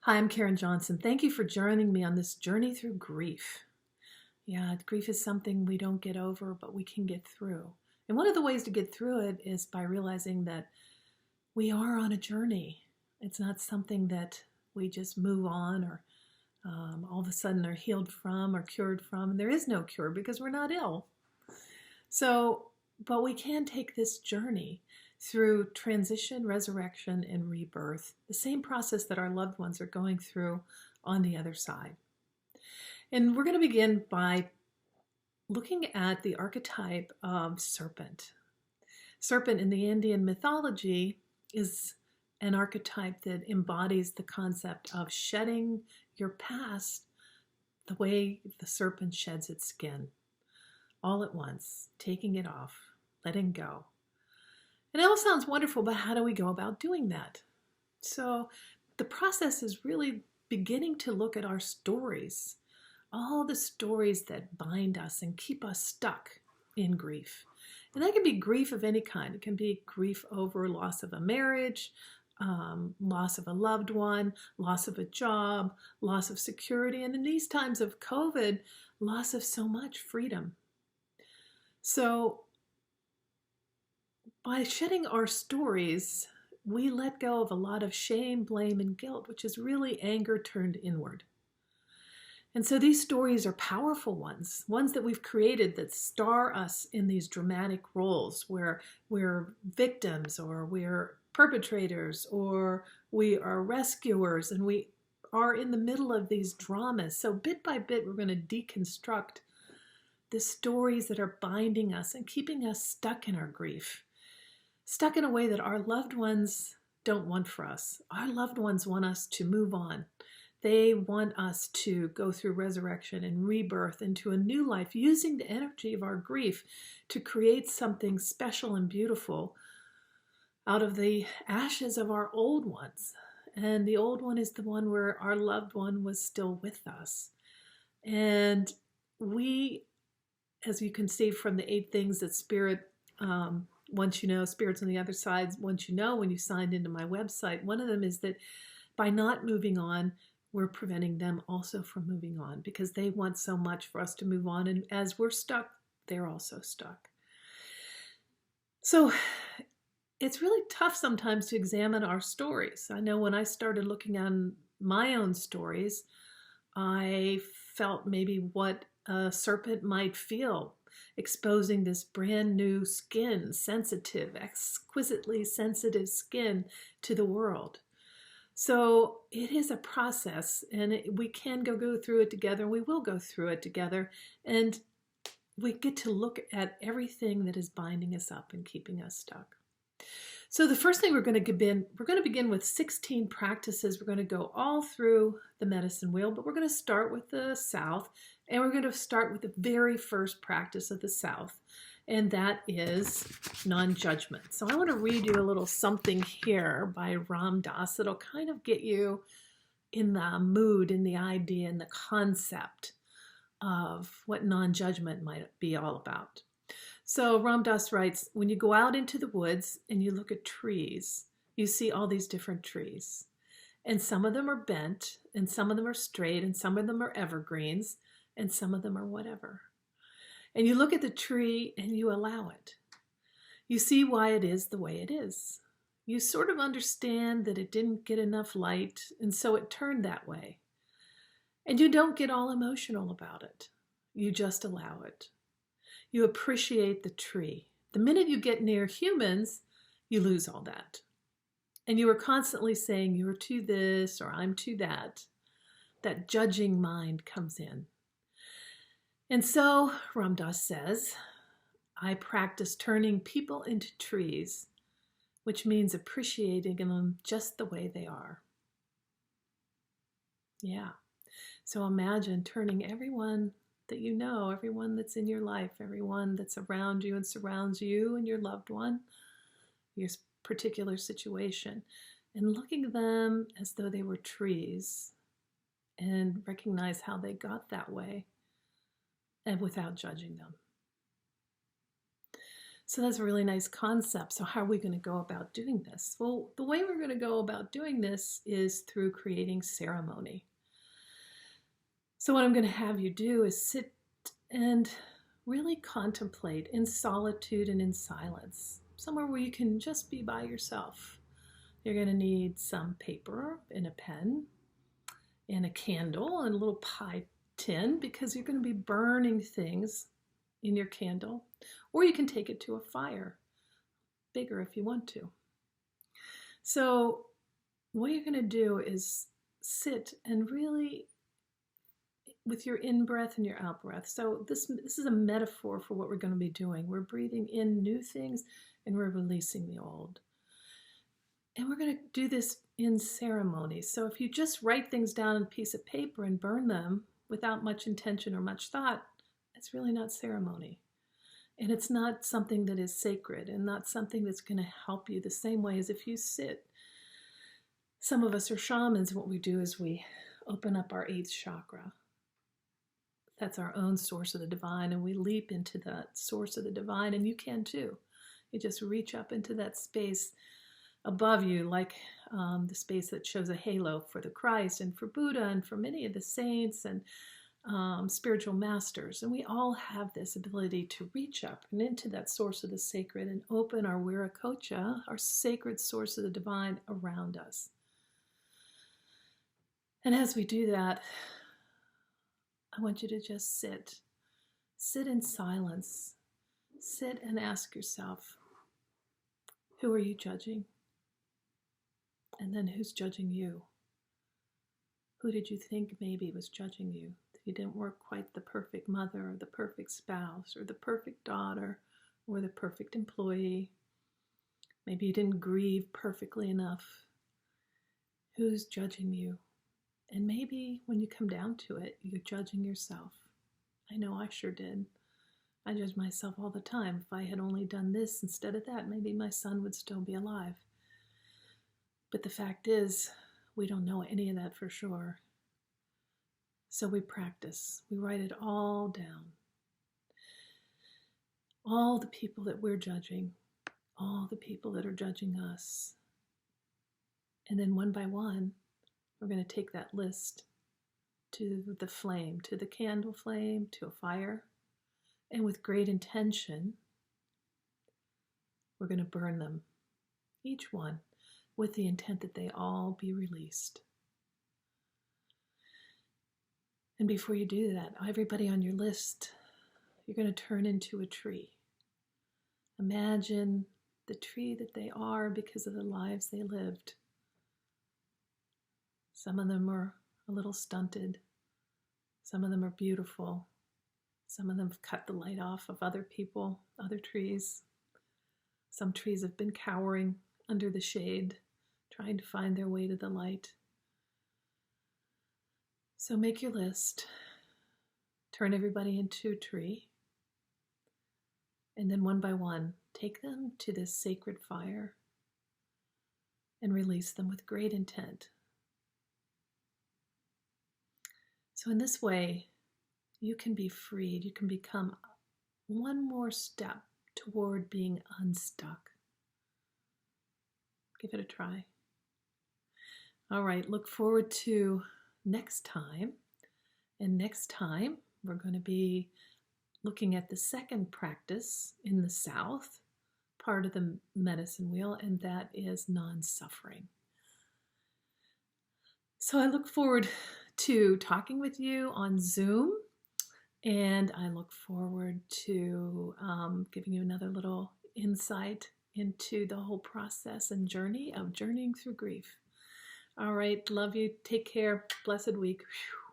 Hi, I'm Karen Johnson. Thank you for joining me on this journey through grief. Yeah, grief is something we don't get over, but we can get through. And one of the ways to get through it is by realizing that we are on a journey. It's not something that we just move on or all of a sudden are healed from or cured from. And there is no cure because we're not ill. But we can take this journey through transition, resurrection, and rebirth, the same process that our loved ones are going through on the other side. And we're going to begin by looking at the archetype of serpent. Serpent in the Indian mythology is an archetype that embodies the concept of shedding your past the way the serpent sheds its skin, all at once, taking it off, letting go. And it all sounds wonderful, but how do we go about doing that? So the process is really beginning to look at our stories, all the stories that bind us and keep us stuck in grief. And that can be grief of any kind. It can be grief over loss of a marriage, loss of a loved one, loss of a job, loss of security, and in these times of COVID, loss of so much freedom. So by shedding our stories, we let go of a lot of shame, blame, and guilt, which is really anger turned inward. And so these stories are powerful ones that we've created that star us in these dramatic roles where we're victims or we're perpetrators or we are rescuers, and we are in the middle of these dramas. So bit by bit, we're going to deconstruct the stories that are binding us and keeping us stuck in our grief. Stuck in a way that our loved ones don't want for us. Our loved ones want us to move on. They want us to go through resurrection and rebirth into a new life, using the energy of our grief to create something special and beautiful out of the ashes of our old ones. And the old one is the one where our loved one was still with us. And we, as you can see from the 8 things that Spirit once you know, Spirits on the Other Side, once you know, when you signed into my website, one of them is that by not moving on, we're preventing them also from moving on because they want so much for us to move on. And as we're stuck, they're also stuck. So it's really tough sometimes to examine our stories. I know when I started looking on my own stories, I felt maybe what a serpent might feel, exposing this brand new skin, sensitive, exquisitely sensitive skin to the world. So it is a process, and we can go through it together. We will go through it together, and we get to look at everything that is binding us up and keeping us stuck. So the first thing we're going to begin with 16 practices. We're going to go all through the medicine wheel, but we're going to start with the South, and we're going to start with the very first practice of the South, and that is non-judgment. So I want to read you a little something here by Ram Dass that'll kind of get you in the mood, in the idea, in the concept of what non-judgment might be all about. So Ram Dass writes, when you go out into the woods and you look at trees, you see all these different trees. And some of them are bent, and some of them are straight, and some of them are evergreens, and some of them are whatever. And you look at the tree and you allow it. You see why it is the way it is. You sort of understand that it didn't get enough light, and so it turned that way. And you don't get all emotional about it. You just allow it. You appreciate the tree. The minute you get near humans, you lose all that. And you are constantly saying, you're too this or I'm too that. That judging mind comes in. And so Ram Dass says, I practice turning people into trees, which means appreciating them just the way they are. Yeah. So imagine turning everyone that you know, everyone that's in your life, everyone that's around you and surrounds you and your loved one, your particular situation, and looking at them as though they were trees and recognize how they got that way and without judging them. So that's a really nice concept. So how are we going to go about doing this? Well, the way we're going to go about doing this is through creating ceremony. So what I'm going to have you do is sit and really contemplate in solitude and in silence, somewhere where you can just be by yourself. You're going to need some paper and a pen and a candle and a little pie tin, because you're going to be burning things in your candle, or you can take it to a fire, bigger if you want to. So what you're going to do is sit and really, with your in-breath and your out-breath. So this is a metaphor for what we're going to be doing. We're breathing in new things and we're releasing the old. And we're going to do this in ceremony. So if you just write things down on a piece of paper and burn them without much intention or much thought, it's really not ceremony. And it's not something that is sacred and not something that's going to help you the same way as if you sit. Some of us are shamans. What we do is we open up our 8th chakra. That's our own source of the divine, and we leap into that source of the divine, and you can too. You just reach up into that space above you, like the space that shows a halo for the Christ and for Buddha and for many of the saints and spiritual masters. And we all have this ability to reach up and into that source of the sacred and open our Viracocha, our sacred source of the divine, around us. And as we do that, I want you to just sit. Sit in silence. Sit and ask yourself, who are you judging? And then who's judging you? Who did you think maybe was judging you? That you didn't work quite the perfect mother or the perfect spouse or the perfect daughter or the perfect employee. Maybe you didn't grieve perfectly enough. Who's judging you? And maybe when you come down to it, you're judging yourself. I know I sure did. I judge myself all the time. If I had only done this instead of that, maybe my son would still be alive. But the fact is, we don't know any of that for sure. So we practice. We write it all down. All the people that we're judging, all the people that are judging us. And then one by one, we're going to take that list to the flame, to the candle flame, to a fire. And with great intention, we're going to burn them, each one, with the intent that they all be released. And before you do that, everybody on your list, you're going to turn into a tree. Imagine the tree that they are because of the lives they lived. Some of them are a little stunted. Some of them are beautiful. Some of them have cut the light off of other people, other trees. Some trees have been cowering under the shade, trying to find their way to the light. So make your list. Turn everybody into a tree. And then one by one, take them to this sacred fire and release them with great intent. So in this way, you can be freed. You can become one more step toward being unstuck. Give it a try. All right, look forward to next time. And next time, we're going to be looking at the second practice in the South, part of the medicine wheel, and that is non-suffering. So I look forward to talking with you on Zoom, and I look forward to giving you another little insight into the whole process and journey of journeying through grief. All right, love you. Take care. Blessed week. Whew.